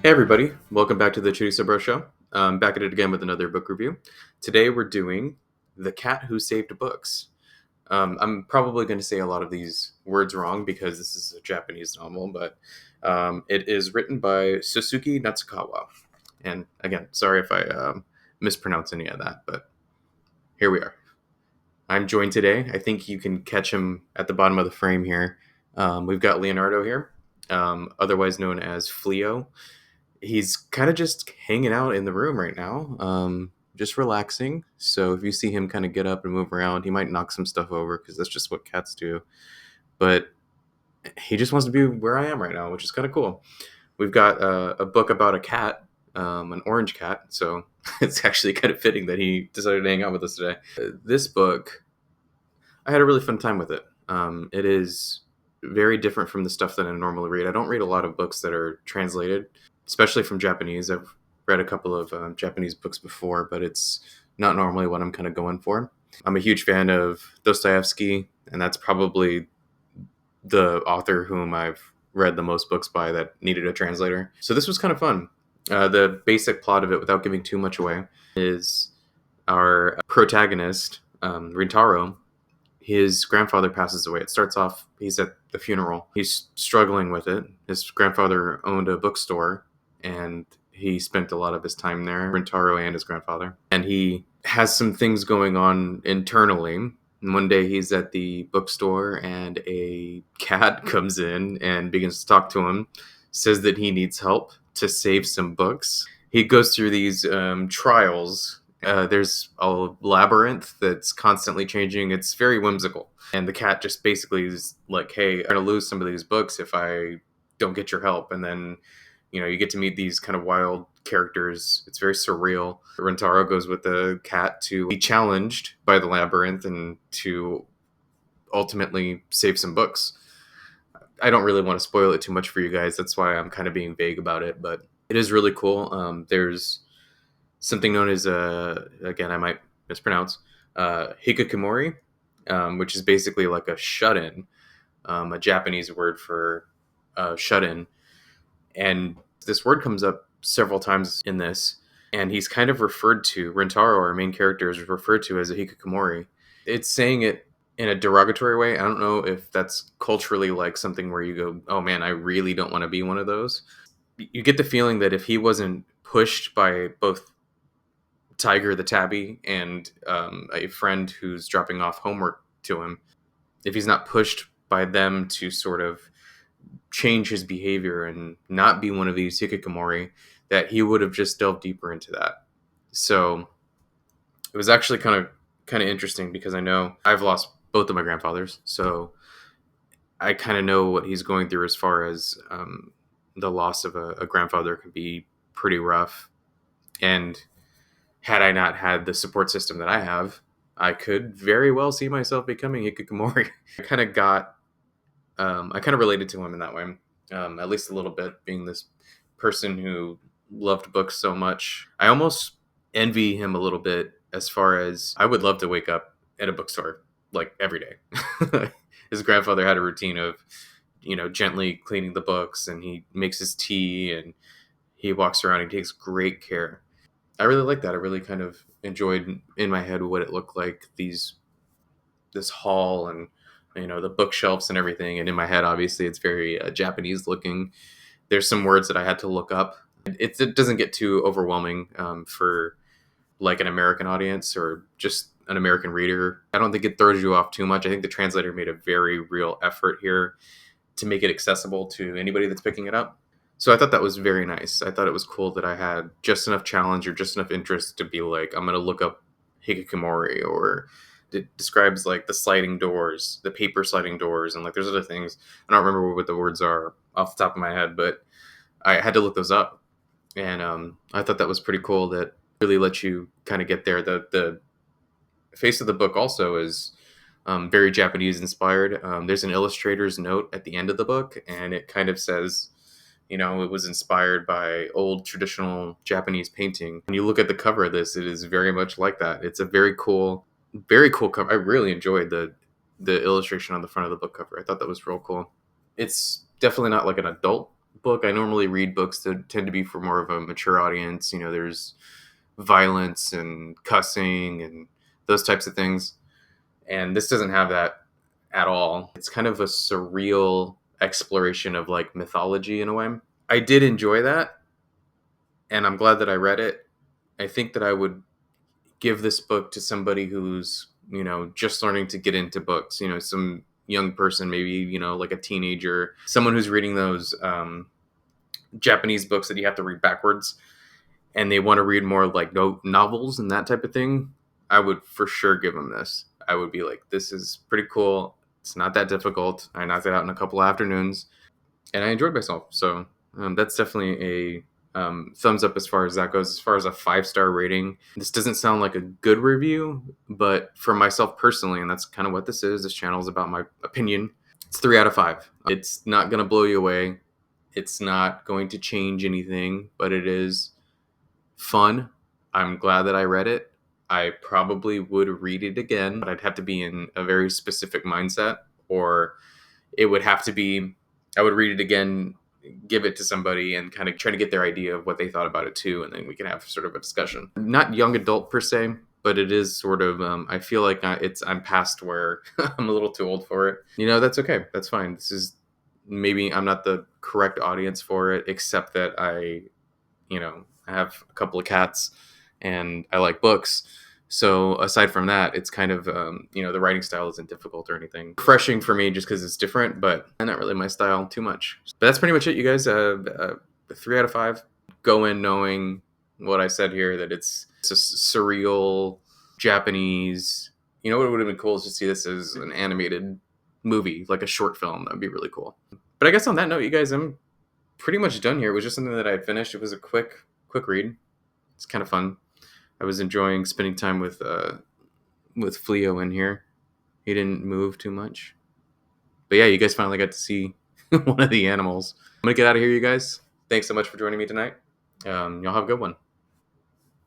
Hey everybody, welcome back to the Chorizo Bro Show. Back at it again with another book review. Today we're doing The Cat Who Saved Books. I'm probably going to say a lot of these words wrong because this is a Japanese novel, but it is written by Sosuke Natsukawa. And again, sorry if I mispronounce any of that, but here we are. I'm joined today. I think you can catch him at the bottom of the frame here. We've got Leonardo here, otherwise known as Fleo. He's kind of just hanging out in the room right now, just relaxing. So if you see him kind of get up and move around, he might knock some stuff over because that's just what cats do. But he just wants to be where I am right now, which is kind of cool. We've got a book about a cat, an orange cat. So it's actually kind of fitting that he decided to hang out with us today. This book, I had a really fun time with it. It is very different from the stuff that I normally read. I don't read a lot of books that are translated, especially from Japanese. I've read a couple of Japanese books before, but it's not normally what I'm kind of going for. I'm a huge fan of Dostoevsky, and that's probably the author whom I've read the most books by that needed a translator. So this was kind of fun. The basic plot of it, without giving too much away, is our protagonist, Rintaro. His grandfather passes away. It starts off, he's at the funeral. He's struggling with it. His grandfather owned a bookstore, and he spent a lot of his time there, Rintaro and his grandfather. And he has some things going on internally. And one day he's at the bookstore, and a cat comes in and begins to talk to him, says that he needs help to save some books. He goes through these trials. There's a labyrinth that's constantly changing. It's very whimsical. And the cat just basically is like, hey, I'm going to lose some of these books if I don't get your help. And then, you get to meet these kind of wild characters. It's very surreal. Rentaro goes with the cat to be challenged by the labyrinth and to ultimately save some books. I don't really want to spoil it too much for you guys. That's why I'm kind of being vague about it. But it is really cool. There's something known as again, I might mispronounce, hikikomori, which is basically like a shut-in, a Japanese word for shut-in. And this word comes up several times in this, and he's kind of referred to, Rintaro, our main character, is referred to as a hikikomori. It's saying it in a derogatory way. I don't know if that's culturally like something where you go, oh man, I really don't want to be one of those. You get the feeling that if he wasn't pushed by both Tiger the tabby and a friend who's dropping off homework to him, if he's not pushed by them to sort of change his behavior and not be one of these hikikomori, that he would have just delved deeper into that. So it was actually kind of interesting because I know I've lost both of my grandfathers, so I kind of know what he's going through as far as the loss of a grandfather can be pretty rough. And had I not had the support system that I have, I could very well see myself becoming hikikomori. I kind of related to him in that way, at least a little bit, being this person who loved books so much. I almost envy him a little bit as far as I would love to wake up at a bookstore like every day. His grandfather had a routine of, gently cleaning the books, and he makes his tea, and he walks around and takes great care. I really like that. I really kind of enjoyed in my head what it looked like, this hall and the bookshelves and everything. And in my head, obviously, it's very Japanese looking. There's some words that I had to look up. It doesn't get too overwhelming for like an American audience or just an American reader. I don't think it throws you off too much. I think the translator made a very real effort here to make it accessible to anybody that's picking it up. So I thought that was very nice. I thought it was cool that I had just enough challenge or just enough interest to be like, I'm going to look up hikikomori, or it describes like the sliding doors, the paper sliding doors, and like there's other things. I don't remember what the words are off the top of my head, but I had to look those up. And I thought that was pretty cool that really lets you kind of get there. The face of the book also is very Japanese inspired. There's an illustrator's note at the end of the book, and it kind of says, it was inspired by old traditional Japanese painting. When you look at the cover of this, it is very much like that. It's a very cool cover. I really enjoyed the illustration on the front of the book cover. I thought that was real cool. It's definitely not like an adult book. I normally read books that tend to be for more of a mature audience. You know, there's violence and cussing and those types of things. And this doesn't have that at all. It's kind of a surreal exploration of like mythology in a way. I did enjoy that, and I'm glad that I read it. I think that I would give this book to somebody who's, you know, just learning to get into books, you know, some young person, maybe, you know, like a teenager, someone who's reading those Japanese books that you have to read backwards and they want to read more like novels and that type of thing. I would for sure give them this. I would be like, this is pretty cool. It's not that difficult. I knocked it out in a couple of afternoons and I enjoyed myself. So that's definitely a thumbs up as far as that goes. As far as a 5-star rating, this doesn't sound like a good review, but for myself personally, and that's kind of what this is, this channel is about my opinion, it's 3 out of 5. It's not going to blow you away. It's not going to change anything, but it is fun. I'm glad that I read it. I probably would read it again, but I'd have to be in a very specific mindset, or it would have to be, I would read it again, give it to somebody and kind of try to get their idea of what they thought about it too, and then we can have sort of a discussion. Not young adult per se, but it is sort of, I feel like I'm past where I'm a little too old for it. You know, that's okay. That's fine. This is, maybe I'm not the correct audience for it, except that I have a couple of cats and I like books. So aside from that, it's kind of, the writing style isn't difficult or anything. Refreshing for me just because it's different, but not really my style too much. But that's pretty much it, you guys. 3 out of 5. Go in knowing what I said here, that it's a surreal Japanese. You know what would have been cool is to see this as an animated movie, like a short film. That'd be really cool. But I guess on that note, you guys, I'm pretty much done here. It was just something that I had finished. It was a quick read. It's kind of fun. I was enjoying spending time with Fleo in here. He didn't move too much. But yeah, you guys finally got to see one of the animals. I'm gonna get out of here, you guys. Thanks so much for joining me tonight. Y'all have a good one.